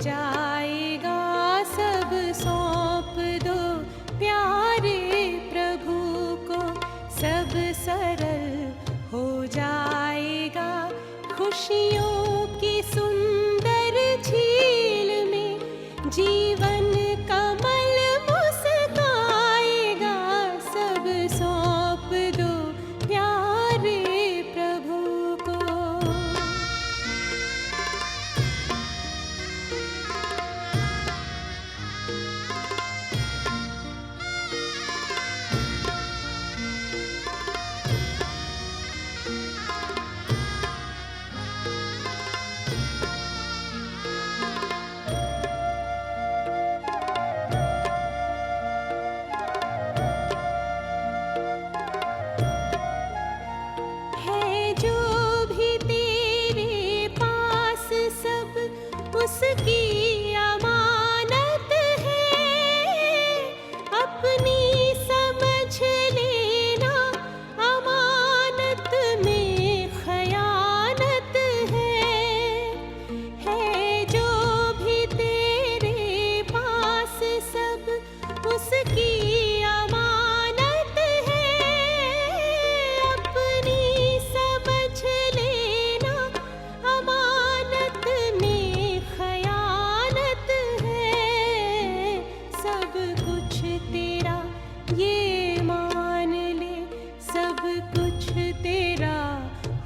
जाएगा। सब सौंप दो प्यारे प्रभु को, सब सरल हो जाएगा। खुशियों की सुंदर झील में जीवन कमल मुस्काएगा। सब सौंप दो प्यारे प्रभु को। है जो भी तेरे पास सब उसकी अमानत है। अपनी समझ लेना अमानत में खयानत है जो भी तेरे पास सब उसकी अमानत है। अपनी समझ लेना अमानत में खयानत है। सब कुछ तेरा ये मान ले, सब कुछ तेरा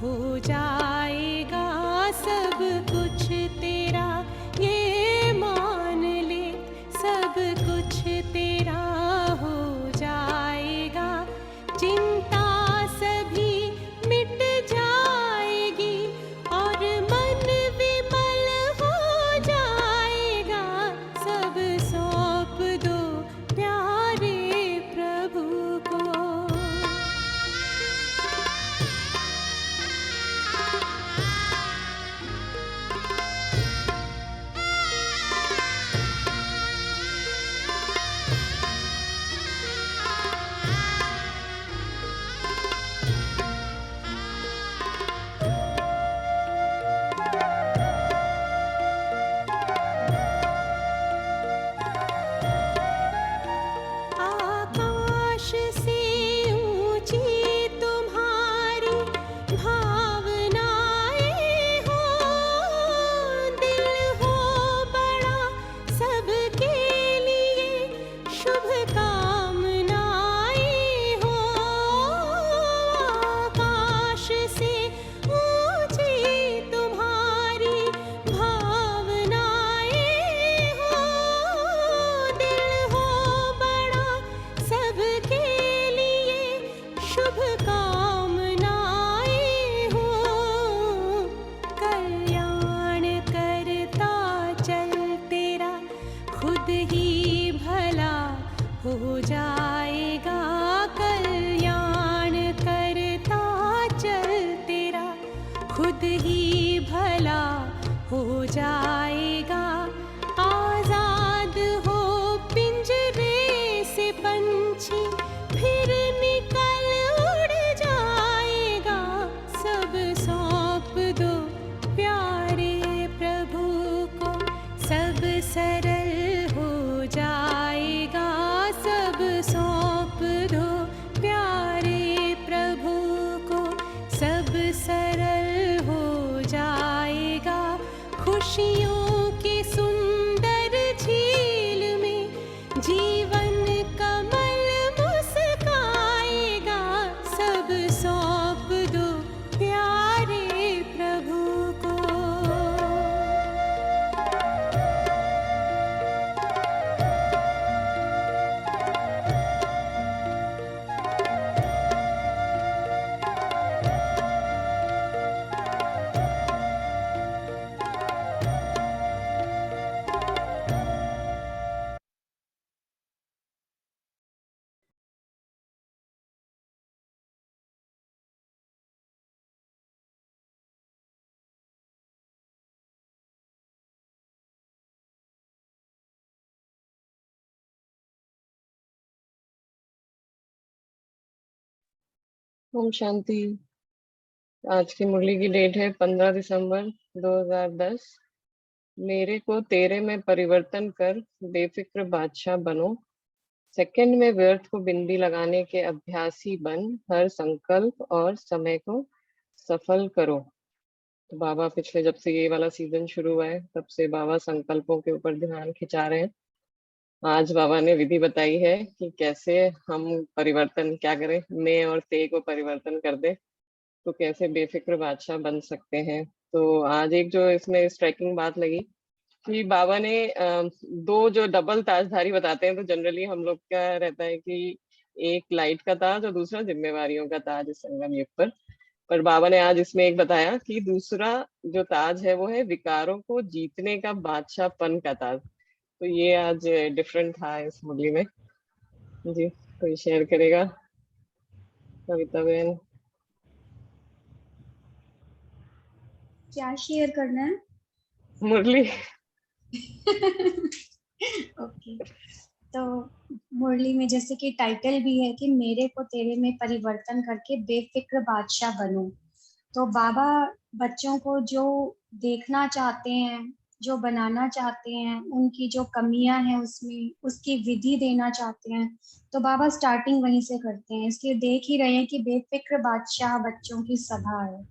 हो जाएगा। सब कुछ तेरा ये मान ले, सब कुछ तेरा हो जाएगा। चिंता सभी मिट जाएगी और मन विमल हो जाएगा। सब सौंप दो प्यारे प्रभु को। आकाश से ऊंची तुम्हारी भावनाएं हो, दिल हो बड़ा सबके लिए शुभ कामनाएं हो। आकाश से ऊंची तुम्हारी भावनाएं हो, दिल हो बड़ा सबके लिए शुभ कामनाएं हो। कल्याण करता चल तेरा खुद ही भला हो जाएगा। कल्याण करता चल तेरा खुद ही भला हो जाएगा। आजाद हो पिंजरे से पंछी, फिर निकल उड़ जाएगा। सब सौंप दो प्यारे प्रभु को, सब सरल हो जाएगा। सब सौंप दो प्यारे प्रभु को, सब सरल हो जाएगा। खुशियों की सुंदर झील में जीवन कमल मुस्काएगा। सब सौंप दो प्यारे प्रभु को। ओम शांति। आज की मुरली की डेट है 15 दिसंबर 2010। मेरे को तेरे में परिवर्तन कर, बेफिक्र बादशाह बनो। सेकंड में व्यर्थ को बिंदी लगाने के अभ्यासी बन, हर संकल्प और समय को सफल करो। तो बाबा पिछले जब से ये वाला सीजन शुरू हुआ है तब से बाबा संकल्पों के ऊपर ध्यान खिंचा रहे हैं। आज बाबा ने विधि बताई है कि कैसे हम परिवर्तन क्या करें, मैं और ते को परिवर्तन कर दे तो कैसे बेफिक्र बादशाह बन सकते हैं। तो आज एक जो इसमें स्ट्राइकिंग बात लगी कि बाबा ने दो जो डबल ताजधारी बताते हैं, तो जनरली हम लोग का रहता है कि एक लाइट का ताज और दूसरा जिम्मेवारियों का ताज इस संगम युग पर बाबा ने आज इसमें एक बताया कि दूसरा जो ताज है वो है विकारों को जीतने का बादशाहपन का ताज। तो ये आज डिफरेंट था इस मुरली में जी। तो ये शेयर करेगा कविता बहन। क्या शेयर करना है? मुरली। ओके, तो मुरली में जैसे कि टाइटल भी है कि मेरे को तेरे में परिवर्तन करके बेफिक्र बादशाह बनो। तो बाबा बच्चों को जो देखना चाहते हैं, जो बनाना चाहते हैं, उनकी जो कमियां हैं उसमें उसकी विधि देना चाहते हैं, तो बाबा स्टार्टिंग वहीं से करते हैं। इसलिए देख ही रहे हैं कि बेफिक्र बादशाह बच्चों की सभा है।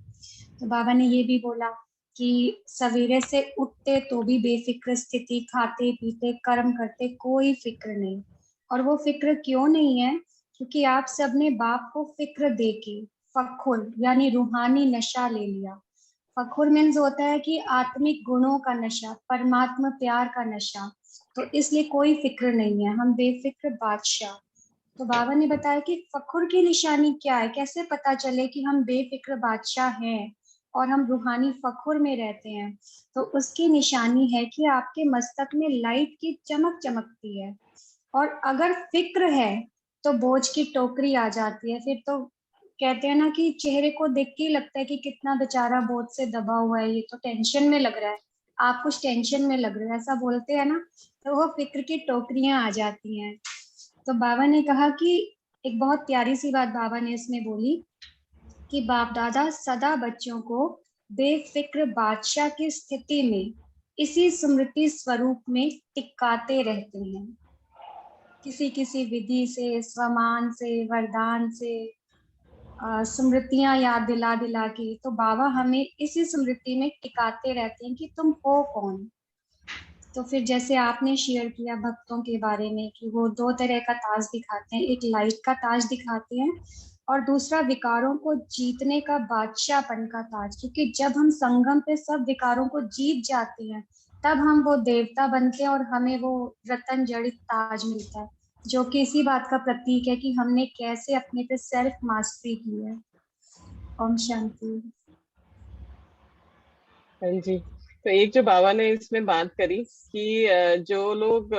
तो बाबा ने ये भी बोला कि सवेरे से उठते तो भी बेफिक्र स्थिति, खाते पीते कर्म करते कोई फिक्र नहीं। और वो फिक्र क्यों नहीं है? क्योंकि आप सबने बाप को फिक्र देके फखुर यानी रूहानी नशा ले लिया। फखुर मीन्स होता है कि आत्मिक गुणों का नशा, परमात्मा प्यार का नशा। तो इसलिए कोई फिक्र नहीं है, हम बेफिक्र बादशाह। तो बाबा ने बताया कि फखुर की निशानी क्या है, कैसे पता चले कि हम बेफिक्र बादशाह हैं और हम रूहानी फखुर में रहते हैं। तो उसकी निशानी है कि आपके मस्तक में लाइट की चमक चमकती है। और अगर फिक्र है तो बोझ की टोकरी आ जाती है। फिर तो कहते हैं ना कि चेहरे को देख के ही लगता है कि कितना बेचारा बोझ से दबा हुआ है, ये तो टेंशन में लग रहा है, आप कुछ टेंशन में लग रहे हो, ऐसा बोलते हैं ना। तो वो फिक्र की टोकरियां आ जाती हैं। तो बाबा ने कहा कि एक बहुत प्यारी सी बात बाबा ने इसमें बोली कि बाप दादा सदा बच्चों को बेफिक्र बादशाह की स्थिति में इसी स्मृति स्वरूप में टिकाते रहते हैं, किसी किसी विधि से, स्वमान से, वरदान से, स्मृतियां याद दिला दिला के। तो बाबा हमें इसी स्मृति में टिकाते रहते हैं कि तुम हो कौन। तो फिर जैसे आपने शेयर किया भक्तों के बारे में कि वो दो तरह का ताज दिखाते हैं, एक लाइट का ताज दिखाते हैं और दूसरा विकारों को जीतने का बादशाहपन का ताज। क्योंकि जब हम संगम पे सब विकारों को जीत जाते हैं तब हम वो देवता बनते हैं और हमें वो रतन जड़ित ताज मिलता है, जो कि इसी बात का प्रतीक है कि हमने कैसे अपने पे सेल्फ मास्टरी की है। ओम शांति। हाँ जी। तो एक जो बाबा ने इसमें बात करी कि जो लोग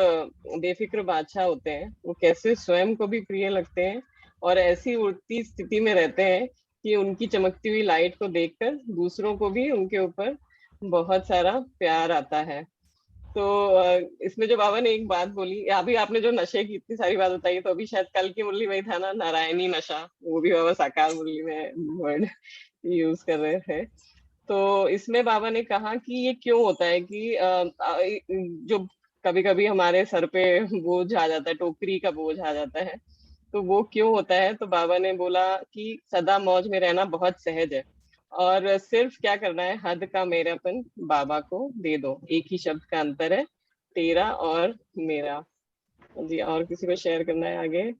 बेफिक्र बादशाह होते हैं वो कैसे स्वयं को भी प्रिय लगते हैं और ऐसी उड़ती स्थिति में रहते हैं कि उनकी चमकती हुई लाइट को देखकर दूसरों को भी उनके ऊपर बहुत सारा प्यार आता है। तो इसमें जो बाबा ने एक बात बोली, अभी आपने जो नशे की इतनी सारी बात बताई, तो अभी शायद कल की मुरली में ही था ना, नारायणी नशा, वो भी बाबा साकार मुरली में वर्ड यूज कर रहे थे। तो इसमें बाबा ने कहा कि ये क्यों होता है कि जो कभी कभी हमारे सर पे बोझ आ जाता है, टोकरी का बोझ आ जाता है, तो वो क्यों होता है। तो बाबा ने बोला कि सदा मौज में रहना बहुत सहज है और सिर्फ क्या करना है, हद का मेरापन बाबा को दे दो। एक ही शब्द का अंतर है, तेरा और मेरा। जी, और किसी को शेयर करना है आगे?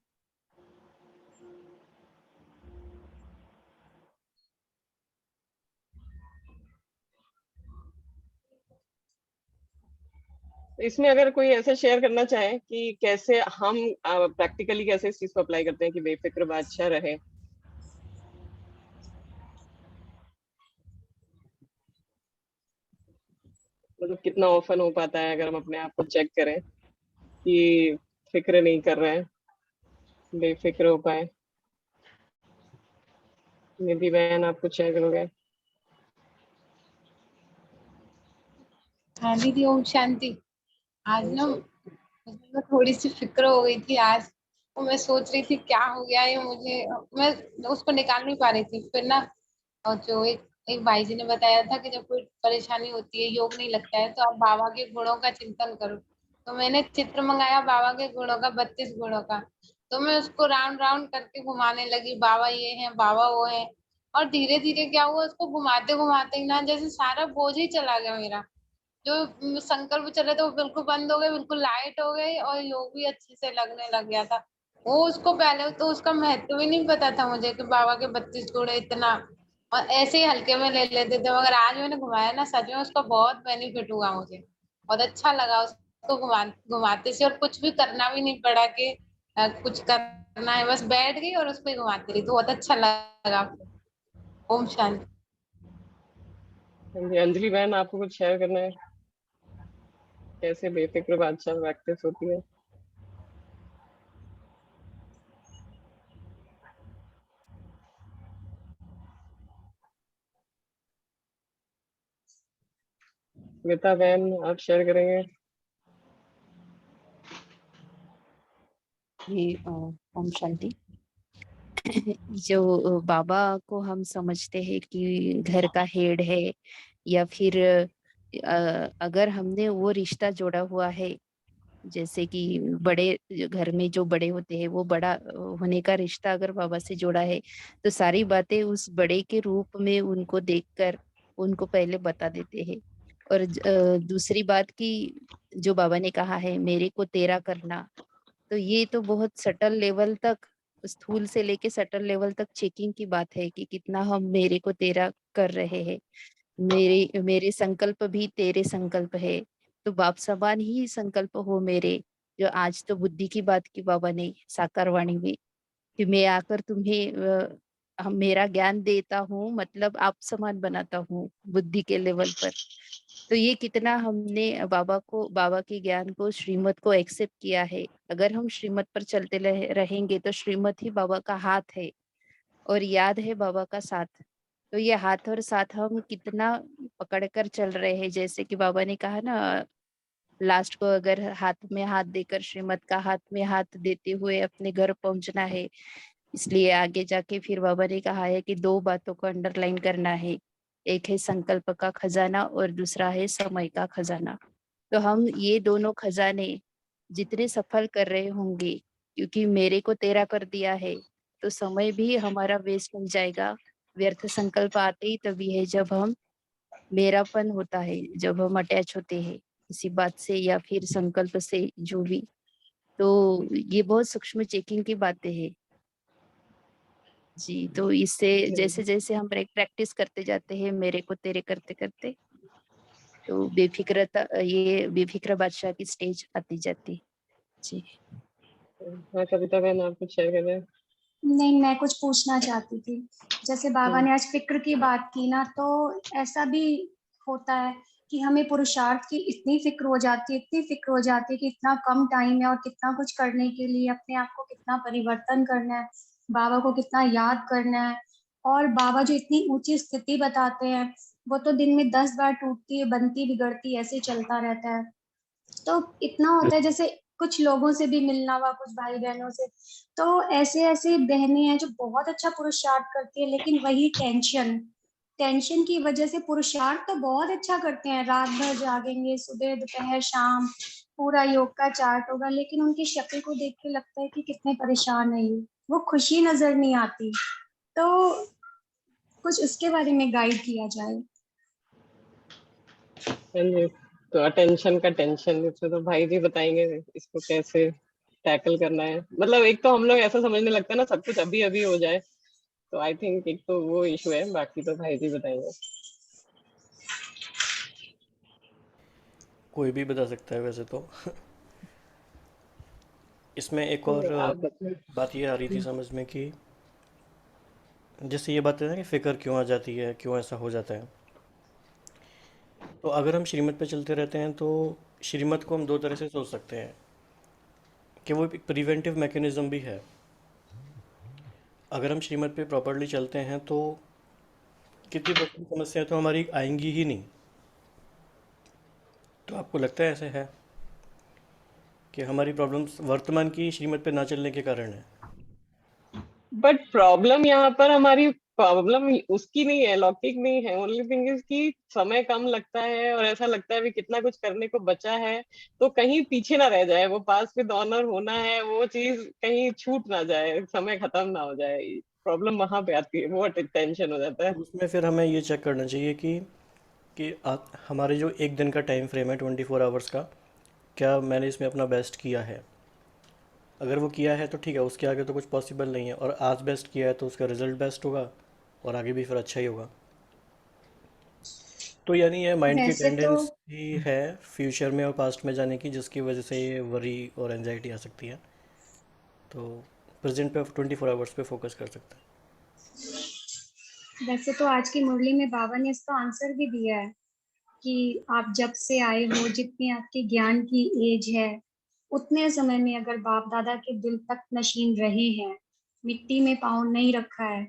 इसमें अगर कोई ऐसा शेयर करना चाहे कि कैसे हम प्रैक्टिकली कैसे इस चीज को अप्लाई करते हैं कि बेफिक्र बादशाह रहे। मतलब कितना ऑफन हो पाता है अगर हम अपने आप को चेक करें कि फिक्र नहीं कर रहे हैं, बेफिक्र हो पाए। निधि बहन, आप कुछ शेयर करोगे? हाँ दीदी, ओम शांति। आज ना मुझे थोड़ी सी फिक्र हो गई थी आज। तो मैं सोच रही थी क्या हो गया है मुझे, मैं उसको निकाल नहीं पा रही थी। फिर ना और जो एक एक भाई जी ने बताया था कि जब कोई परेशानी होती है, योग नहीं लगता है, तो आप बाबा के गुणों का चिंतन करो। तो मैंने चित्र मंगाया बाबा के गुणों का, 32 गुणों का। तो मैं उसको राउंड राउंड करके घुमाने लगी, बाबा ये है, बाबा वो है। और धीरे धीरे क्या हुआ, उसको घुमाते घुमाते ही ना जैसे सारा बोझ ही चला गया मेरा। जो संकल्प चले थे वो बिल्कुल बंद हो गए, बिल्कुल लाइट हो गई, और योग भी अच्छे से लगने लग गया था। वो उसको पहले तो उसका महत्व भी नहीं पता था मुझे कि बाबा के 32 गुण इतना, और ऐसे ही हल्के में ले लेते थे। मगर आज मैंने घुमाया ना, सच में उसका बहुत बेनिफिट हुआ मुझे, बहुत अच्छा लगा उसको घुमाते से। और कुछ भी करना भी नहीं पड़ा कि कुछ करना है, बस बैठ गई और उसको ही घुमाती रही, तो बहुत अच्छा लगा। ओम शांति। हाँ जी, अंजलि बहन आपको कुछ शेयर करना है, कैसे बेफिक्र बादशाह प्रैक्टिस होती है? श्वेता बहन आप शेयर करेंगे? जी ओम शांति। जो बाबा को हम समझते हैं कि घर का हेड है, या फिर अगर हमने वो रिश्ता जोड़ा हुआ है, जैसे कि बड़े घर में जो बड़े होते हैं वो बड़ा होने का रिश्ता अगर बाबा से जोड़ा है, तो सारी बातें उस बड़े के रूप में उनको देखकर उनको पहले बता देते हैं। और दूसरी बात कि जो बाबा ने कहा है मेरे को तेरा करना, तो ये तो बहुत सटल लेवल तक, स्थूल से लेके सटल लेवल तक चेकिंग की बात है कि कितना हम मेरे को तेरा कर रहे हैं। मेरे मेरे संकल्प भी तेरे संकल्प है, तो बाप समान ही संकल्प हो मेरे। जो आज तो बुद्धि की बात की बाबा ने साकार वाणी में, कि मैं आकर तुम्हें हम मेरा ज्ञान देता हूँ, मतलब आप समान बनाता हूँ बुद्धि के लेवल पर। तो ये कितना हमने बाबा के ज्ञान को, श्रीमत को एक्सेप्ट किया है। अगर हम श्रीमत पर चलते रहेंगे तो श्रीमत ही बाबा का हाथ है और याद है बाबा का साथ। तो ये हाथ और साथ हम कितना पकड़ कर चल रहे हैं, जैसे कि बाबा ने कहा ना, लास्ट को अगर हाथ में हाथ देकर श्रीमत का हाथ में हाथ देते हुए अपने घर पहुंचना है। इसलिए आगे जाके फिर बाबा ने कहा है कि दो बातों को अंडरलाइन करना है, एक है संकल्प का खजाना और दूसरा है समय का खजाना। तो हम ये दोनों खजाने जितने सफल कर रहे होंगे, क्योंकि मेरे को तेरा कर दिया है, तो समय भी हमारा वेस्ट हो जाएगा। व्यर्थ संकल्प आते ही तभी है जब हम मेरापन होता है, जब हम अटैच होते हैं किसी बात से या फिर संकल्प से, जो भी। तो ये बहुत सूक्ष्म चेकिंग की बातें हैं जी। तो इससे जैसे जैसे हम प्रैक्टिस करते जाते हैं मेरे को तेरे करते करते, तो ये बेफिक्र बादशाह की स्टेज आती जाती जी। हाँ कविता बहन आप कुछ शेयर कर रहे हैं? नहीं, मैं कुछ पूछना चाहती थी। जैसे बाबा ने आज फ़िक्र की बात की ना, तो ऐसा भी होता है कि हमें पुरुषार्थ की इतनी फ़िक्र हो जाती है, इतनी फ़िक्र हो जाती है कि इतना कम टाइम है और कितना कुछ करने के लिए अपने आप को कितना परिवर्तन करना है, बाबा को कितना याद करना है। और बाबा जो इतनी ऊँची स्थिति बताते हैं, वो तो दिन में 10 बार टूटती है, बनती, बिगड़ती, ऐसे ही चलता रहता है। तो इतना होता है, जैसे कुछ लोगों से भी मिलना हुआ, कुछ भाई-बहनों से, तो ऐसे-ऐसे बहनें हैं जो बहुत अच्छा पुरुषार्थ करती है, लेकिन वही टेंशन की वजह से पुरुषार्थ तो बहुत अच्छा करते हैं, रात भर जागेंगे, सुबह, दोपहर, शाम, पूरा योग का चार्ट होगा, लेकिन उनकी शक्ल को देख के लगता है कि कितने परेशान है ये, वो खुशी नज़र नहीं आती। तो कुछ उसके बारे में गाइड किया जाए। हाँ जी, तो अटेंशन का टेंशन, इसमें तो भाई जी बताएंगे इसको कैसे टैकल करना है। मतलब एक तो हम लोग ऐसा समझने लगता है ना सब कुछ अभी अभी हो जाए, तो आई थिंक एक तो वो इशू है, बाकी तो भाई जी बताएंगे। कोई भी बता सकता है वैसे तो। इसमें एक और आप बताएं। बात ये आ रही थी समझ में कि जैसे ये बात है ना कि फ़िक्र क्यों आ जाती है, क्यों ऐसा हो जाता है। तो अगर हम श्रीमत पे चलते रहते हैं तो श्रीमत को हम दो तरह से सोच सकते हैं कि वो एक प्रिवेंटिव मैकेनिज़्म भी है। अगर हम श्रीमत पे प्रॉपरली चलते हैं तो कितनी परसेंट समस्याएं तो हमारी आएंगी ही नहीं। तो आपको लगता है ऐसे है कि हमारी प्रॉब्लम्स वर्तमान की श्रीमत पे ना चलने के कारण है? बट प्रॉब्लम यहाँ पर हमारी प्रॉब्लम उसकी नहीं है, लौकिक नहीं है, ओनली थिंग इज कि समय कम लगता है और ऐसा लगता है भी कितना कुछ करने को बचा है, तो कहीं पीछे ना रह जाए, वो पास विद ऑनर होना है, वो चीज कहीं छूट ना जाए, समय खत्म ना हो जाए, प्रॉब्लम वहां पे आती है, वो टेंशन हो जाता है। तो उसमें फिर हमें ये चेक करना चाहिए कि हमारे जो एक दिन का टाइम फ्रेम है 24 आवर्स का, क्या मैंने इसमें अपना बेस्ट किया है। अगर वो किया है तो ठीक है, उसके आगे तो कुछ पॉसिबल नहीं है, और आज बेस्ट किया है तो उसका रिजल्ट बेस्ट होगा और आगे भी फिर अच्छा ही होगा। तो यानी ये माइंड की वैसे तो टेंडेंसी है फ्यूचर में और पास्ट में जाने की, जिसकी वजह से ये वरी और एनजाइटी आ सकती है। तो प्रेजेंट पे 24 आवर्स पे फोकस कर सकते हैं। वैसे तो आज की मुरली में बाबा ने इसका आंसर भी दिया है कि आप जब से आए हो, जितनी आपके ज्ञान की एज है, उतने समय में अगर बाप दादा के दिल तक नशीन रहे हैं, मिट्टी में पाँव नहीं रखा है,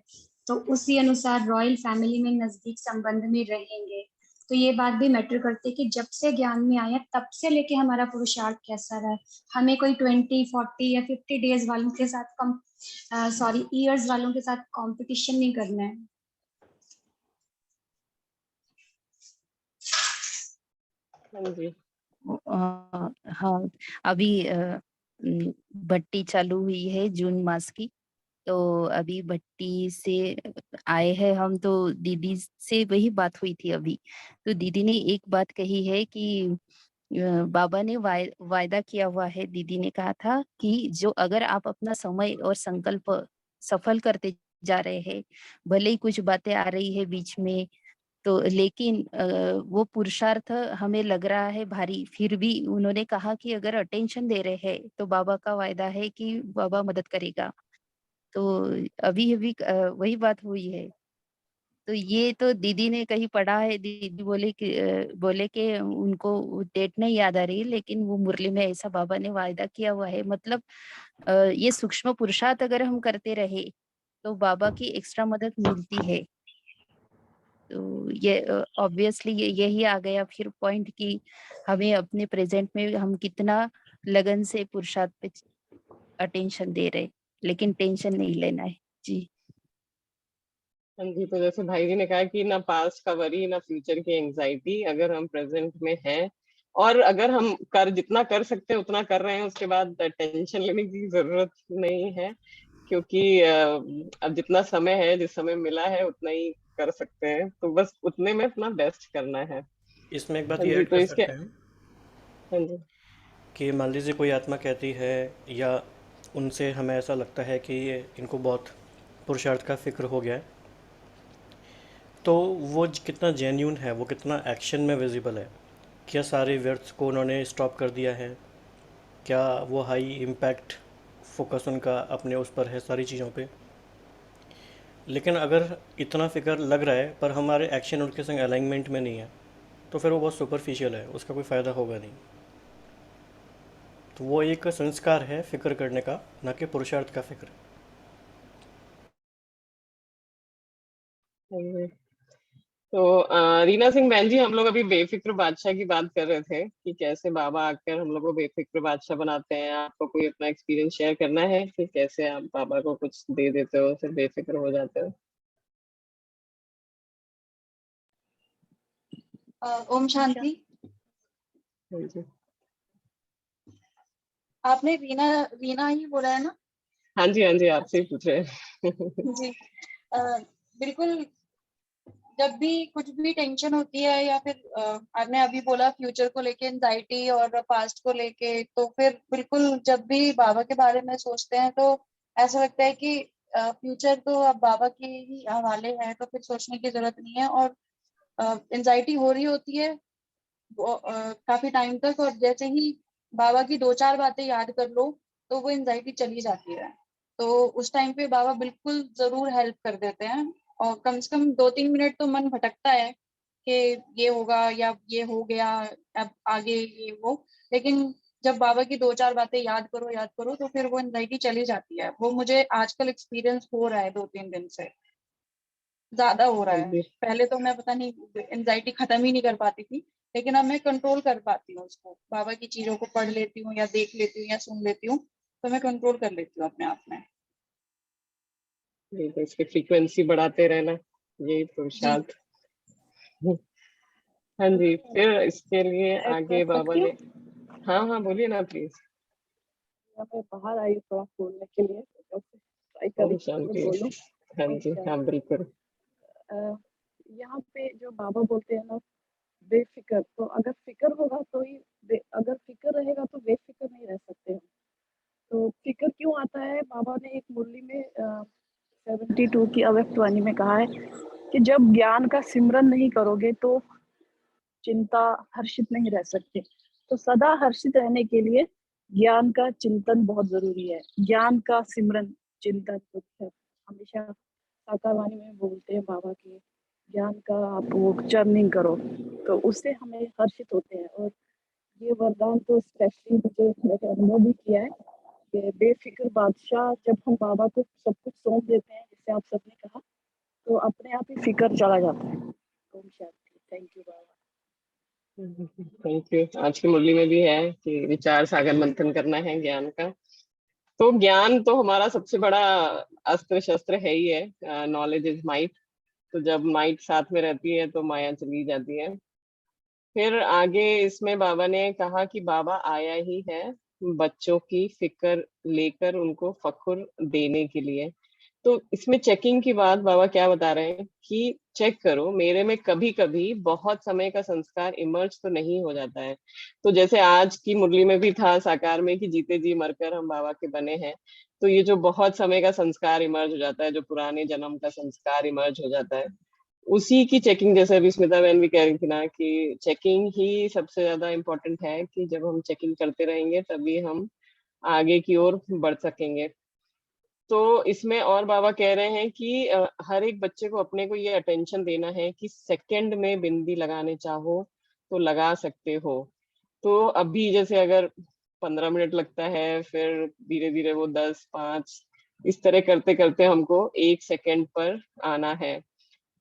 तो उसी अनुसार रॉयल फैमिली में नजदीक संबंध में रहेंगे। तो ये बात भी मैटर करती है कि जब से ज्ञान में आया तब से लेके हमारा पुरुषार्थ कैसा रहा है। हमें कोई 20, 40 या 50 डेज वालों के साथ कम सॉरी ईयर्स वालों के साथ कंपटीशन नहीं करना है। हाँ जी। हाँ, अभी भट्टी चालू हुई है जून मास की। तो अभी भट्टी से आए हैं हम, तो दीदी से वही बात हुई थी अभी। तो दीदी ने एक बात कही है कि बाबा ने वायदा किया हुआ है। दीदी ने कहा था कि जो अगर आप अपना समय और संकल्प सफल करते जा रहे हैं, भले ही कुछ बातें आ रही है बीच में, तो लेकिन वो पुरुषार्थ हमें लग रहा है भारी, फिर भी उन्होंने कहा कि अगर अटेंशन दे रहे हैं तो बाबा का वायदा है कि बाबा मदद करेगा। तो अभी अभी वही बात हुई है। तो ये तो दीदी ने कहीं पढ़ा है। दीदी बोले कि उनको डेट नहीं याद आ रही, लेकिन वो मुरली में ऐसा बाबा ने वायदा किया हुआ है। मतलब ये सूक्ष्म पुरुषार्थ अगर हम करते रहे तो बाबा की एक्स्ट्रा मदद मिलती है। तो ये ऑब्वियसली यही आ गया फिर पॉइंट कि हमें अपने प्रेजेंट में हम कितना लगन से पुरुषार्थ पे अटेंशन दे रहे, लेकिन टेंशन नहीं लेना है। जी। हाँ जी, तो जैसे भाई जी ने कहा कि ना पास्ट का वरी ना फ्यूचर की एंजाइटी, अगर हम प्रेजेंट में हैं और अगर हम जितना कर सकते हैं उतना कर रहे हैं, उसके बाद टेंशन लेने की जरूरत नहीं है, क्योंकि अब जितना समय है, जिस समय मिला है उतना ही कर सकते हैं, तो बस उतने में अपना बेस्ट करना है। इसमें एक बात हाँ ये जी, ऐड तो कर इसके सकते हैं हाँ जी। कि मान लीजिए कोई आत्मा कहती है, या उनसे हमें ऐसा लगता है कि ये इनको बहुत पुरुषार्थ का फिक्र हो गया है, तो वो कितना जेन्यून है, वो कितना एक्शन में विजिबल है। क्या सारे व्यर्थ को उन्होंने स्टॉप कर दिया है? क्या वो हाई इम्पैक्ट फोकस उनका अपने उस पर है सारी चीज़ों पे? लेकिन अगर इतना फिक्र लग रहा है पर हमारे एक्शन उनके संग अलाइनमेंट में नहीं है, तो फिर वो बहुत सुपरफिशियल है, उसका कोई फ़ायदा होगा नहीं। तो वो एक संस्कार है फिक्र करने का, ना कि पुरुषार्थ का फिक्र। हाँ जी। तो रीना सिंह बहन जी, हम लोग अभी बेफिक्र बादशाह की बात कर रहे थे कि कैसे बाबा आकर हम लोग को बेफिक्र बादशाह बनाते हैं। आपको कोई अपना एक्सपीरियंस शेयर करना है कि कैसे आप बाबा को कुछ दे देते हो, फिर बेफिक्र हो जाते हो? ओम शांति। हाँ जी। आपने रीना रीना ही बोला है ना? हाँ जी, हाँ जी, आपसे ही पूछ रहे हैं। जी। बिल्कुल। जब भी कुछ भी टेंशन होती है या फिर आपने अभी बोला फ्यूचर को लेके एंजाइटी और पास्ट को लेके, तो फिर बिल्कुल जब भी बाबा के बारे में सोचते हैं तो ऐसा लगता है कि फ्यूचर तो अब बाबा के ही हवाले है, तो फिर सोचने की जरूरत नहीं है। और एंजाइटी हो रही होती है काफी टाइम तक, और जैसे ही बाबा की 2-4 बातें याद कर लो तो वो एंजाइटी चली जाती है। तो उस टाइम पे बाबा बिल्कुल जरूर हेल्प कर देते हैं। और कम से कम 2-3 मिनट तो मन भटकता है कि ये होगा या ये हो गया, अब आगे ये वो, लेकिन जब बाबा की 2-4 बातें याद करो तो फिर वो एंजाइटी चली जाती है। वो मुझे आजकल एक्सपीरियंस हो रहा है 2-3 दिन से, ज्यादा हो रहा हाँ है। जी। पहले तो मैं पता नहीं एंजाइटी खत्म ही नहीं कर पाती थी, लेकिन अब मैं कंट्रोल कर पाती हूँ उसको। बाबा की चीजों को पढ़ लेती हूँ या देख लेती हूँ या सुन लेती हूँ, तो मैं कंट्रोल कर लेती हूँ अपने आप में। ये तो इसकी फ्रीक्वेंसी बढ़ाते रहना, यही जी पुरुषार्थ। हाँ जी, फिर इसके लिए ऐड कर आगे बाबा सकती हूँ? ने, हाँ हाँ बोलिए ना प्लीज। या मैं बाहर आई हूँ थोड़ा बोलने के लिए, तो ट्राई कर रही ओम हूँ कि शांति। बोलूँ। हाँ ओम जी, हाँ शांति। बिल्कुल। यहाँ पे जो बाबा बोलते हैं ना, बेफिक्र, तो अगर फिक्र होगा तो ही अगर फिक्र रहेगा तो बेफिक्र नहीं रह सकते हम। तो फिक्र क्यों आता है, बाबा ने एक मुरली में 72 की अव्यक्त वाणी में कहा है कि जब ज्ञान का सिमरन नहीं करोगे तो चिंता हर्षित नहीं रह सकते। तो सदा हर्षित रहने के लिए ज्ञान का चिंतन बहुत जरूरी है। ज्ञान का सिमरन, चिंतन तो हमेशा साकार वाणी में बोलते हैं बाबा की, ज्ञान का आप वो चर्निंग करो, तो उससे हमें हर्षित होते हैं। और ये वरदान तो स्पेशली मुझे मैंने अनुभव भी किया है कि बेफिक्र बादशाह, जब हम बाबा को सब कुछ सौंप देते हैं, जैसे आप सबने कहा, तो अपने आप ही फिक्र चला जाता है। ओम शांति। थैंक यू बाबा। Thank you. आज की मुरली में भी है कि विचार सागर मंथन करना है ज्ञान का। तो ज्ञान तो हमारा सबसे बड़ा अस्त्र शस्त्र है ही है, नॉलेज इज माइट। तो जब माइट साथ में रहती है तो माया चली जाती है। फिर आगे इसमें बाबा ने कहा कि बाबा आया ही है बच्चों की फिक्र लेकर उनको फखुर देने के लिए। तो इसमें चेकिंग की बात बाबा क्या बता रहे हैं कि चेक करो मेरे में कभी कभी बहुत समय का संस्कार इमर्ज तो नहीं हो जाता है। तो जैसे आज की मुरली में भी था साकार में कि जीते जी मरकर हम बाबा के बने हैं। तो ये जो बहुत समय का संस्कार इमर्ज हो जाता है, जो पुराने जन्म का संस्कार इमर्ज हो जाता है, उसी की चेकिंग, जैसे अभी स्मिता बहन भी कह रही थी ना कि चेकिंग ही सबसे ज्यादा इम्पोर्टेंट है, कि जब हम चेकिंग करते रहेंगे तभी हम आगे की ओर बढ़ सकेंगे। तो इसमें और बाबा कह रहे हैं कि हर एक बच्चे को अपने को ये अटेंशन देना है कि सेकंड में बिंदी लगाने चाहो तो लगा सकते हो। तो अभी जैसे अगर 15 मिनट लगता है, फिर धीरे धीरे वो 10, 5, इस तरह करते करते हमको 1 सेकंड पर आना है।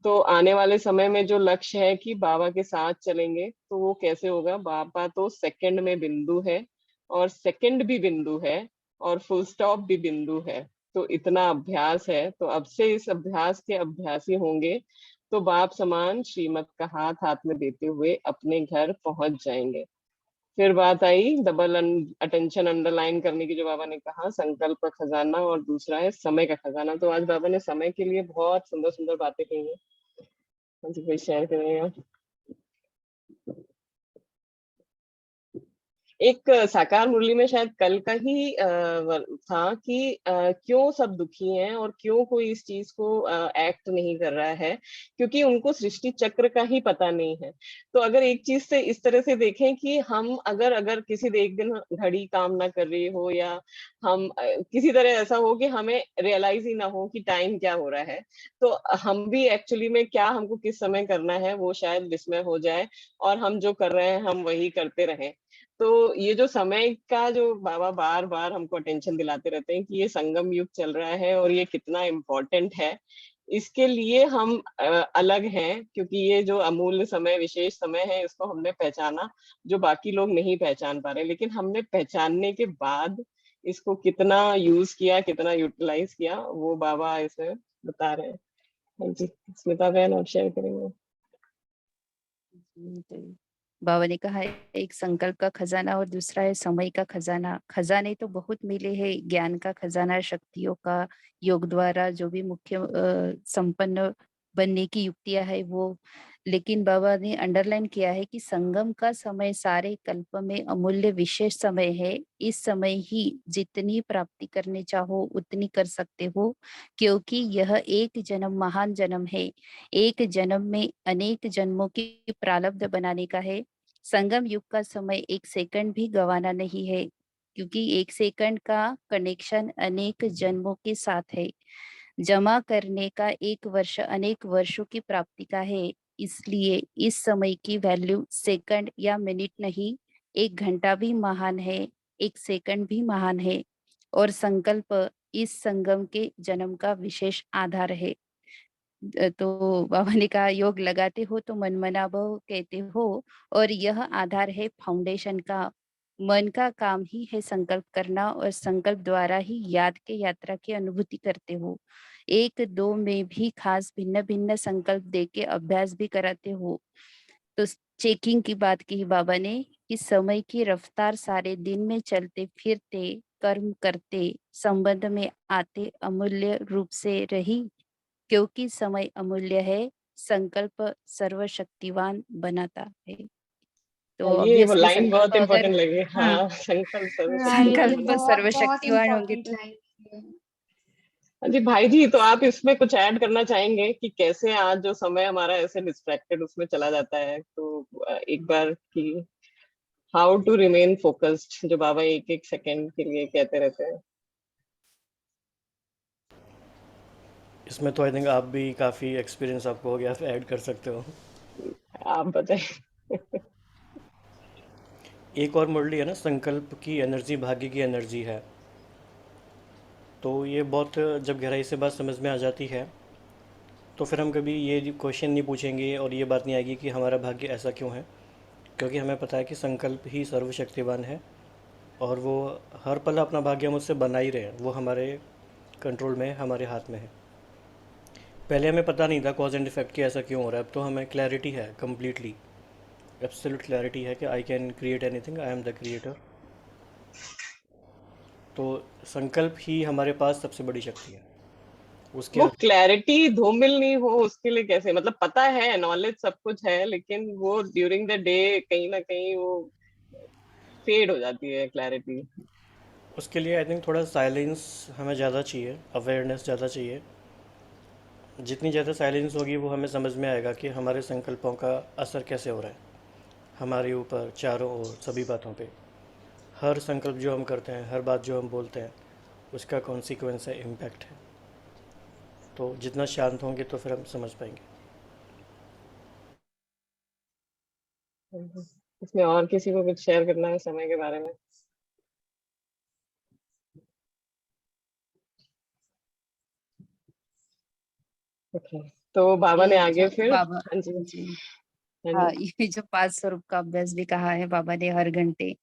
तो आने वाले समय में जो लक्ष्य है कि बाबा के साथ चलेंगे, तो वो कैसे होगा? बाबा तो सेकंड में बिंदु है, और सेकंड भी बिंदु है, और फुल स्टॉप भी बिंदु है। तो इतना अभ्यास है, तो अब से इस अभ्यास के अभ्यासी होंगे तो बाप समान श्रीमत का हाथ हाथ में देते हुए अपने घर पहुंच जाएंगे। फिर बात आई डबल अटेंशन अंडरलाइन करने की, जो बाबा ने कहा संकल्प का खजाना और दूसरा है समय का खजाना। तो आज बाबा ने समय के लिए बहुत सुंदर सुंदर बातें कही हैं। हाँ जी, कोई शेयर करेगा? एक साकार मुरली में शायद कल का ही था कि क्यों सब दुखी हैं और क्यों कोई इस चीज को एक्ट नहीं कर रहा है, क्योंकि उनको सृष्टि चक्र का ही पता नहीं है। तो अगर एक चीज से इस तरह से देखें कि हम अगर अगर किसी एक दिन घड़ी काम ना कर रही हो, या हम किसी तरह ऐसा हो कि हमें रियलाइज ही ना हो कि टाइम क्या हो रहा है, तो हम भी एक्चुअली में क्या हमको किस समय करना है वो शायद विस्मय हो जाए, और हम जो कर रहे हैं हम वही करते रहें। तो ये जो समय का जो बाबा बार बार हमको अटेंशन दिलाते रहते हैं कि ये संगम युग चल रहा है और ये कितना इम्पोर्टेंट है, इसके लिए हम अलग हैं, क्योंकि ये जो अमूल्य समय, विशेष समय है, इसको हमने पहचाना जो बाकी लोग नहीं पहचान पा रहे। लेकिन हमने पहचानने के बाद इसको कितना यूज किया, कितना यूटिलाइज किया, वो बाबा इसमें बता रहे हैं। हाँ जी, स्मिता बहन आप शेयर करेंगे? तो बाबा ने कहा है, एक संकल्प का खजाना और दूसरा है समय का खजाना। खजाने तो बहुत मिले हैं, ज्ञान का खजाना, शक्तियों का योग द्वारा जो भी मुख्य संपन्न बनने की युक्तियां है वो। लेकिन बाबा ने अंडरलाइन किया है कि संगम का समय सारे कल्प में अमूल्य विशेष समय है। इस समय ही जितनी प्राप्ति करने चाहो उतनी कर सकते हो, क्योंकि यह एक जन्म महान जन्म है। एक जन्म में अनेक जन्मों की प्रारब्ध बनाने का है। संगम युग का समय 1 सेकंड भी गंवाना नहीं है, क्योंकि 1 सेकंड का कनेक्शन अनेक जन्मों के साथ है। जमा करने का 1 वर्ष अनेक वर्षों की प्राप्ति का है। इसलिए इस समय की वैल्यू सेकंड या मिनट नहीं, 1 घंटा भी महान है, 1 सेकंड भी महान है। और संकल्प इस संगम के जन्म का विशेष आधार है। तो बाबा ने कहा, योग लगाते हो तो मन मना भव कहते हो, और यह आधार है फाउंडेशन का। मन का काम ही है संकल्प करना, और संकल्प द्वारा ही याद के यात्रा की अनुभूति करते हो। एक दो में भी खास भिन्न भिन्न संकल्प देके अभ्यास भी कराते हो। तो चेकिंग की बात की बाबा ने कि समय की रफ्तार सारे दिन में चलते फिरते कर्म करते संबंध में आते अमूल्य रूप से रही, क्योंकि समय अमूल्य है, संकल्प सर्वशक्तिवान बनाता है। तो ये वो ऑब्वियसली लाइन संकल्प बहुत अगर इंपॉर्टेंट लगी। हाँ, संकल्प राइट, सर्वशक्तिमान ये संकल्प बना। बहुत बहुत सर्वशक्तिवान होंगे इम्पोर्टेंट तो लाइन है। हाँ जी भाई जी, तो आप इसमें कुछ ऐड करना चाहेंगे कि कैसे आज जो समय हमारा ऐसे डिस्ट्रैक्टेड उसमें चला जाता है, तो एक बार कि हाउ टू रिमेन फोकस्ड, जो बाबा एक एक सेकंड के लिए कहते रहते हैं। इसमें तो आई थिंक आप भी काफ़ी एक्सपीरियंस आपको हो गया, आप ऐड कर सकते हो। आप बताएं। एक और मुरली है ना, संकल्प की एनर्जी भाग्य की एनर्जी है। तो ये बहुत जब गहराई से बात समझ में आ जाती है तो फिर हम कभी ये क्वेश्चन नहीं पूछेंगे और ये बात नहीं आएगी कि हमारा भाग्य ऐसा क्यों है, क्योंकि हमें पता है कि संकल्प ही सर्वशक्तिवान है और वो हर पल अपना भाग्य हम उससे बना ही रहे हैं, वो हमारे कंट्रोल में है, हमारे हाथ में है। पहले हमें पता नहीं था कॉज एंड इफेक्ट कि ऐसा क्यों हो रहा है, अब तो हमें क्लैरिटी है, कम्प्लीटली एब्सोल्यूट क्लैरिटी है कि I can create anything, I am the creator. तो संकल्प ही हमारे पास सबसे बड़ी शक्ति है, उसके वो क्लैरिटी धूमिल नहीं हो उसके लिए कैसे, मतलब पता है, नॉलेज सब कुछ है, लेकिन वो ड्यूरिंग द डे कहीं ना कहीं वो फेड हो जाती है क्लैरिटी। उसके लिए आई थिंक थोड़ा साइलेंस हमें ज़्यादा चाहिए, अवेयरनेस ज़्यादा चाहिए। जितनी ज़्यादा साइलेंस होगी वो हमें समझ में आएगा कि हमारे संकल्पों का असर कैसे हो रहा है हमारे ऊपर, चारों ओर, सभी बातों पे। हर संकल्प जो हम करते हैं, हर बात जो हम बोलते हैं, उसका कॉन्सिक्वेंस है, इम्पैक्ट है। तो जितना शांत होंगे तो फिर हम समझ पाएंगे। इसमें और किसी को कुछ शेयर करना है समय के बारे में? ओके, तो बाबा ने ये आगे जो फिर। बाबा, हाँ जी। जी हाँ हाँ, जी। ये जो 5 स्वरूप का अभ्यास भी कहा है बाबा ने, हर घंटे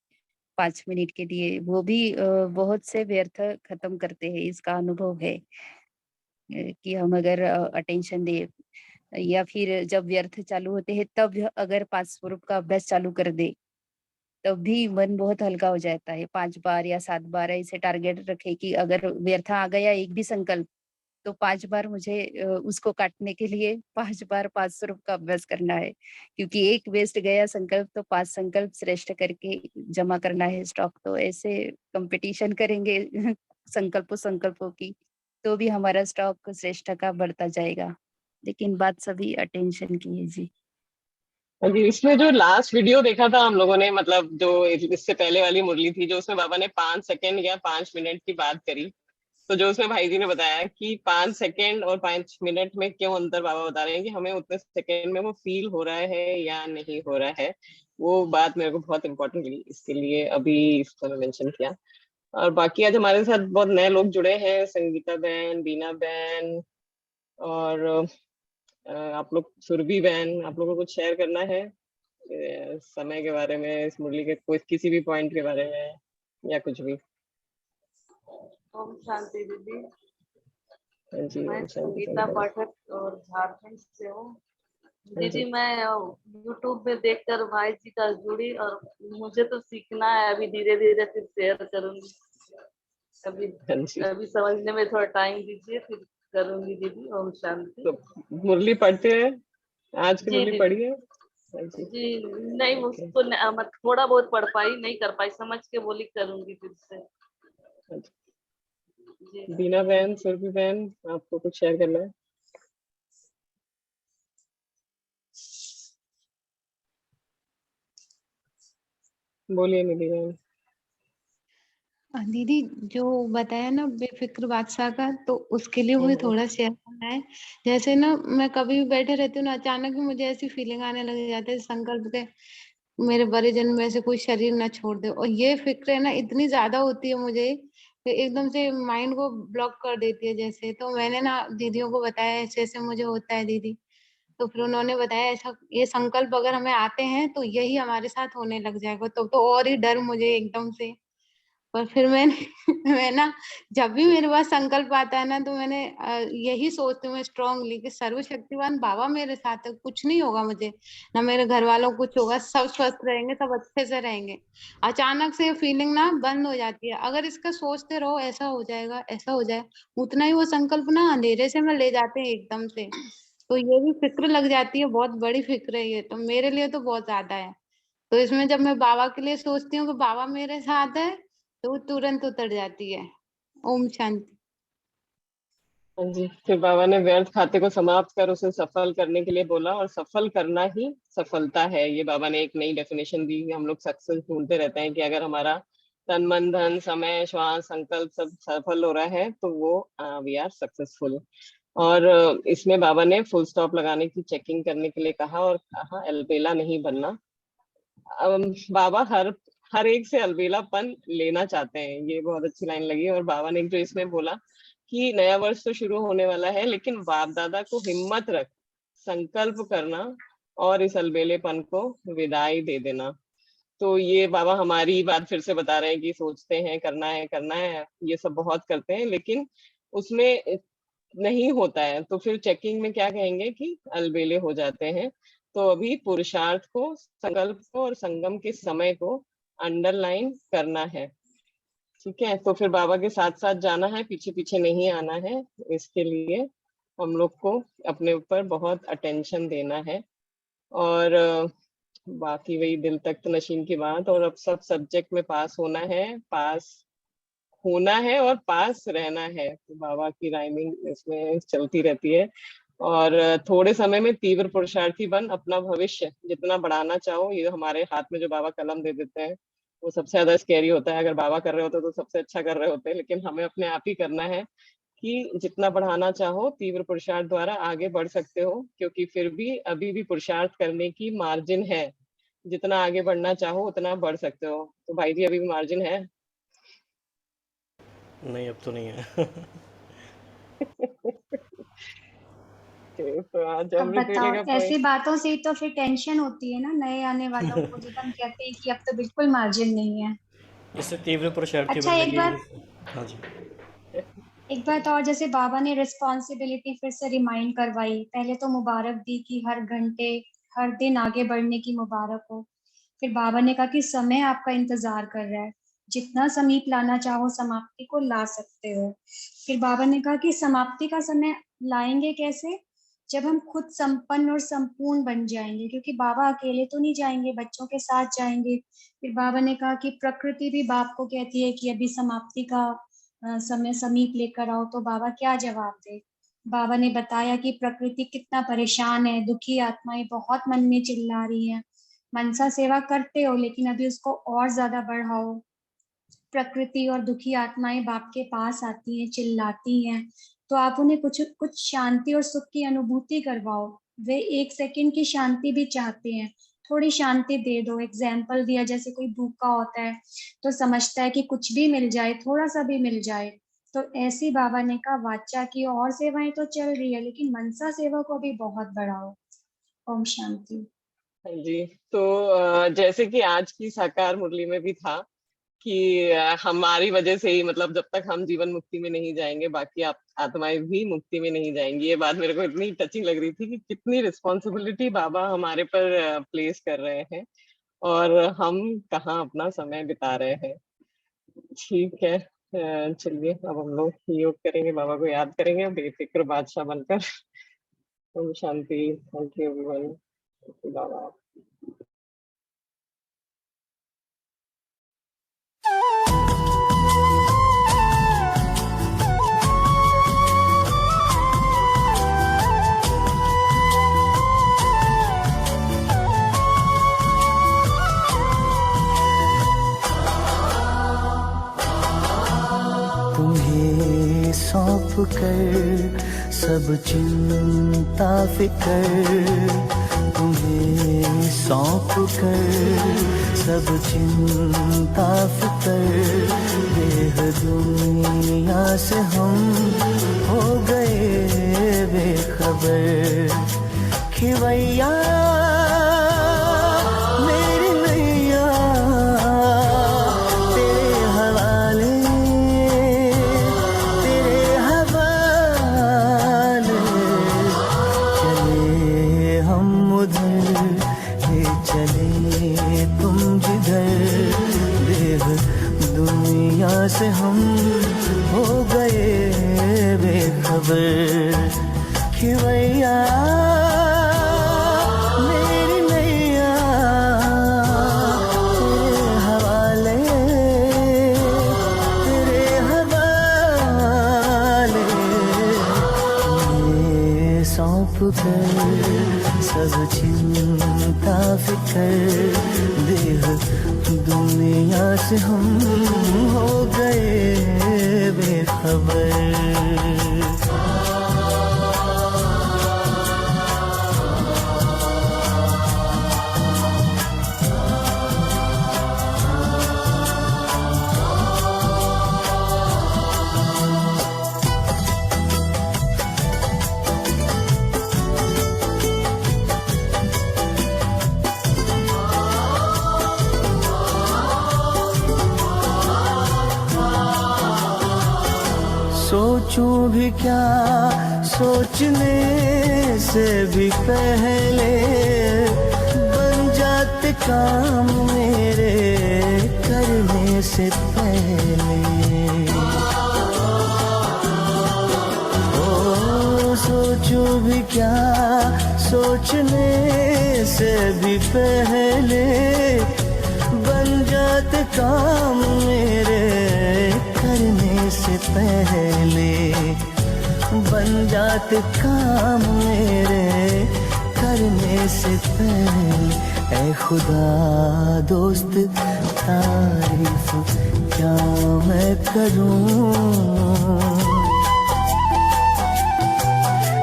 5 मिनट के लिए, वो भी बहुत से व्यर्थ खत्म करते हैं। इसका अनुभव है कि हम अगर अटेंशन दे या फिर जब व्यर्थ चालू होते हैं तब अगर 5 स्वरूप का अभ्यास चालू कर दे तब भी मन बहुत हल्का हो जाता है। 5 बार या 7 बार ऐसे टारगेट रखे कि अगर व्यर्थ आ गया एक भी संकल्प तो 5 बार मुझे उसको काटने के लिए 5 बार 5 स्वरूप का अभ्यास करना है, क्योंकि एक वेस्ट गया संकल्प तो 5 संकल्प श्रेष्ठ करके जमा करना है स्टॉक। तो ऐसे कंपटीशन करेंगे संकल्पों संकल्पों की, तो भी हमारा स्टॉक श्रेष्ठ का बढ़ता जाएगा। लेकिन बात सभी अटेंशन की है जी। हाँ जी, इसमें जो लास्ट वीडियो देखा था हम लोगों ने, मतलब जो इससे पहले वाली मुरली थी, जो उसमें बाबा ने 5 सेकंड या 5 मिनट की बात करी, तो जो उसमें भाई जी ने बताया कि 5 सेकंड और 5 मिनट में क्यों अंतर बाबा बता रहे हैं कि हमें उतने सेकंड में वो फील हो रहा है या नहीं हो रहा है, वो बात मेरे को बहुत इंपॉर्टेंट लगी, इसके लिए अभी इसको मैं मेंशन किया। और बाकी आज हमारे साथ बहुत नए लोग जुड़े हैं, संगीता बहन, बीना बहन, और आप लोग, सुरभि बहन, आप लोगों को कुछ शेयर करना है समय के बारे में, इस मुरली के कोई किसी भी पॉइंट के बारे में या कुछ भी? ओम शांति दीदी। हाँ जी, मैं ओम शांति संगीता संतन। पाठक और झारखंड से हूँ हाँ दीदी। जी। मैं यूट्यूब पे देखकर भाई जी का जुड़ी और मुझे तो सीखना है, अभी धीरे धीरे फिर शेयर करूंगी। अभी हाँ जी, अभी समझने में थोड़ा टाइम दीजिए, फिर करूंगी दीदी। ओम शांति। तो मुरली पढ़ते हैं, आज की जी मुरली दीदी। पढ़ी है? हाँ जी। जी नहीं, ओके। उसको मत थोड़ा बहुत पढ़ पाई, नहीं कर पाई, समझ के बोली करूंगी फिर से। हाँ जी। जी बीना बहन, सुरभि बहन, आपको कुछ शेयर करना है? बोलिए निधि बहन। दीदी, जो बताया ना बेफिक्र बादशाह का, तो उसके लिए मुझे हम्म। थोड़ा शेयर करना है। जैसे ना मैं कभी भी बैठे रहती हूँ ना, अचानक ही मुझे ऐसी फीलिंग आने लग जाती है संकल्प के मेरे बड़े जन्म में से कोई शरीर ना छोड़ दे। और ये फिक्र है ना इतनी ज्यादा होती है मुझे कि एकदम से माइंड को ब्लॉक कर देती है जैसे। तो मैंने ना दीदियों को बताया ऐसे ऐसे मुझे होता है दीदी। तो फिर उन्होंने बताया ऐसा ये संकल्प अगर हमें आते हैं तो यही हमारे साथ होने लग जाएगा। तो और ही डर मुझे एकदम से। पर फिर मैंने मैं ना जब भी मेरे पास संकल्प आता है ना, तो मैंने यही सोचती हूँ स्ट्रांगली कि सर्वशक्तिमान बाबा मेरे साथ है, कुछ नहीं होगा मुझे, ना मेरे घर वालों को कुछ होगा, सब स्वस्थ रहेंगे, सब अच्छे से रहेंगे। अचानक से फीलिंग ना बंद हो जाती है। अगर इसका सोचते रहो ऐसा हो जाएगा, ऐसा हो जाए, उतना ही वो संकल्प ना अंधेरे से में ले जाते हैं एकदम से। तो ये भी फिक्र लग जाती है, बहुत बड़ी फिक्र है ये तो, मेरे लिए तो बहुत ज्यादा है। तो इसमें जब मैं बाबा के लिए सोचती हूँ कि बाबा मेरे साथ है, तो वो तुरंत उतर जाती है। ओम शांति। हाँ जी, फिर बाबा ने व्यर्थ खाते को समाप्त कर उसे सफल करने के लिए बोला, और सफल करना ही सफलता है। ये बाबा ने एक नई डेफिनेशन दी। हम लोग सक्सेस ढूंढते रहते हैं कि अगर हमारा तन मन धन समय श्वास संकल्प सब सफल हो रहा है तो वो वी आर सक्सेसफुल। और इसमें बाबा ने फुल स्टॉप लगाने की चेकिंग करने के लिए कहा, और कहा अलबेला नहीं बनना। बाबा हर हर एक से अलबेलापन लेना चाहते हैं। ये बहुत अच्छी लाइन लगी। और बाबा ने जो इसमें बोला कि नया वर्ष तो शुरू होने वाला है, लेकिन बाप दादा को हिम्मत रख संकल्प करना और इस अलबेलेपन को विदाई दे देना। तो ये बाबा हमारी बात फिर से बता रहे हैं कि सोचते हैं करना है, ये सब बहुत करते हैं, लेकिन उसमें नहीं होता है। तो फिर चेकिंग में क्या कहेंगे कि अलबेले हो जाते हैं। तो अभी पुरुषार्थ को, संकल्प को और संगम के समय को अंडरलाइन करना है। ठीक है, तो फिर बाबा के साथ साथ जाना है, पीछे पीछे नहीं आना है। इसके लिए हम लोग को अपने ऊपर बहुत अटेंशन देना है। और बाकी वही दिल तख्त नशीन की बात। और अब सब सब्जेक्ट में पास होना है, पास होना है और पास रहना है। तो बाबा की राइमिंग इसमें चलती रहती है। और थोड़े समय में तीव्र पुरुषार्थी बन अपना भविष्य जितना बढ़ाना चाहो। ये हमारे हाथ में जो बाबा कलम दे देते हैं वो सबसे ज्यादा स्कैरी होता है। अगर बाबा कर रहे होते तो सबसे अच्छा कर रहे होते, लेकिन हमें अपने आप ही करना है कि जितना बढ़ाना चाहो तीव्र पुरुषार्थ द्वारा आगे बढ़ सकते हो, क्योंकि फिर भी अभी भी पुरुषार्थ करने की मार्जिन है। जितना आगे बढ़ना चाहो उतना बढ़ सकते हो। तो भाई जी अभी भी मार्जिन है? नहीं, अब तो नहीं है। तो आज अब अमृत बताओ, वेले का ऐसी बातों से ही तो फिर टेंशन होती है ना नए आने वालों को, जब हम कहते हैं कि अब तो बिल्कुल मार्जिन नहीं है। इससे तीव्र पुरुषार्थी अच्छा, बनने एक की। बात हाँ जी। एक बात और, जैसे बाबा ने रिस्पॉन्सिबिलिटी फिर से रिमाइंड करवाई। पहले तो मुबारक दी कि हर घंटे हर दिन आगे बढ़ने की मुबारक हो। फिर बाबा ने कहा कि समय आपका इंतजार कर रहा है, जितना समीप लाना चाहो समाप्ति को ला सकते हो। फिर बाबा ने कहा कि समाप्ति का समय लाएंगे कैसे? जब हम खुद संपन्न और संपूर्ण बन जाएंगे, क्योंकि बाबा अकेले तो नहीं जाएंगे, बच्चों के साथ जाएंगे। फिर बाबा ने कहा कि प्रकृति भी बाप को कहती है कि अभी समाप्ति का समय समीप लेकर आओ। तो बाबा क्या जवाब दे? बाबा ने बताया कि प्रकृति कितना परेशान है, दुखी आत्माएं बहुत मन में चिल्ला रही हैं। मनसा सेवा करते हो लेकिन अभी उसको और ज्यादा बढ़ाओ। प्रकृति और दुखी आत्माएं बाप के पास आती हैं, चिल्लाती हैं, तो आप उन्हें कुछ कुछ शांति और सुख की अनुभूति करवाओ। वे एक सेकंड की शांति भी चाहते हैं, थोड़ी शांति दे दो। एग्जाम्पल दिया, जैसे कोई भूखा होता है तो समझता है कि कुछ भी मिल जाए, थोड़ा सा भी मिल जाए। तो ऐसी बाबा ने कहा वाचा की और सेवाएं तो चल रही है, लेकिन मनसा सेवा को भी बहुत बढ़ाओ। ओम शांति। हाँ जी। तो जैसे कि आज की साकार मुरली में भी था कि हमारी वजह से ही, मतलब जब तक हम जीवन मुक्ति में नहीं जाएंगे बाकी आत्माएं भी मुक्ति में नहीं जाएंगी। ये बात मेरे को इतनी टचिंग लग रही थी कि कितनी रिस्पॉन्सिबिलिटी बाबा हमारे पर प्लेस कर रहे हैं और हम कहाँ अपना समय बिता रहे हैं। ठीक है, चलिए अब हम लोग योग करेंगे, बाबा को याद करेंगे बेफिक्र बादशाह बनकर। ओम शांति। Thank you everyone. बाबा तुम्हें सौंप कर सब चिंता फिकर, तुम्हें सौंप कर सब चिंता फिकर, देह दुनिया से हम हो गए बेखबर। खिवैया मेरी नैया तेरे हवाले दुनिया से हम हो गए बेखबर कि भैया मेरी नैया तेरे हवाले ये सौंप कर सब चिंता फिकर देह दुनिया से हम हो गए बेखबर। सोचूं भी क्या सोचने से भी पहले बन जाते काम मेरे करने से पहले। ओ सोचूं भी क्या सोचने से भी पहले बन जाते काम मेरे करने से पहले बन जाते काम मेरे करने से पहले। ऐ खुदा दोस्त तारीफ क्या मैं करूं,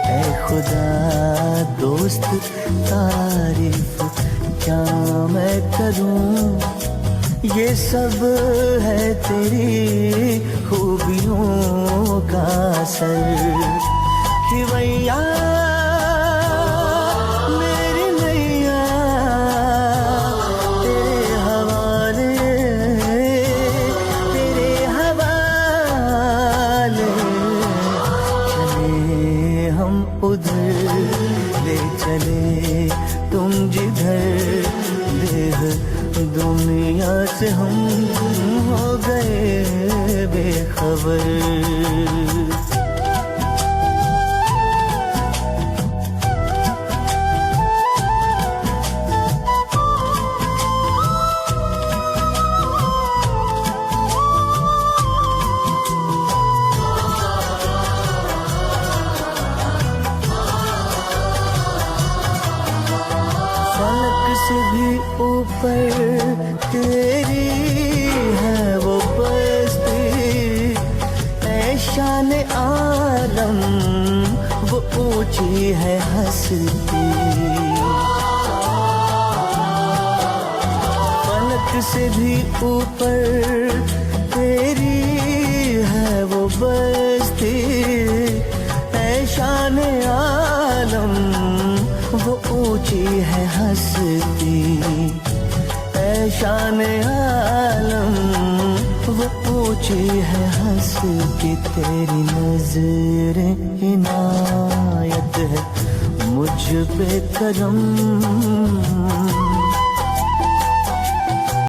ऐ खुदा दोस्त तारीफ क्या मैं करूं। ये सब है तेरी खूबियों का असर कि भैया मेरी नैया तेरे हवाले चले हम उधर ले चले तुम जिधर देह दुनिया से हम हो गए बेखबर। फलक से भी ऊपर तेरी है वो बस्ती, ऐ शान आलम वो ऊंची है हस्ती। फलक से भी ऊपर तेरी है वो बस्ती, ऐ शान आलम वो ऊंची है हस्ती। ऐ शान आलम वो ऊंची है हस्ती। तेरी नज़रें इनायत है मुझ पे करम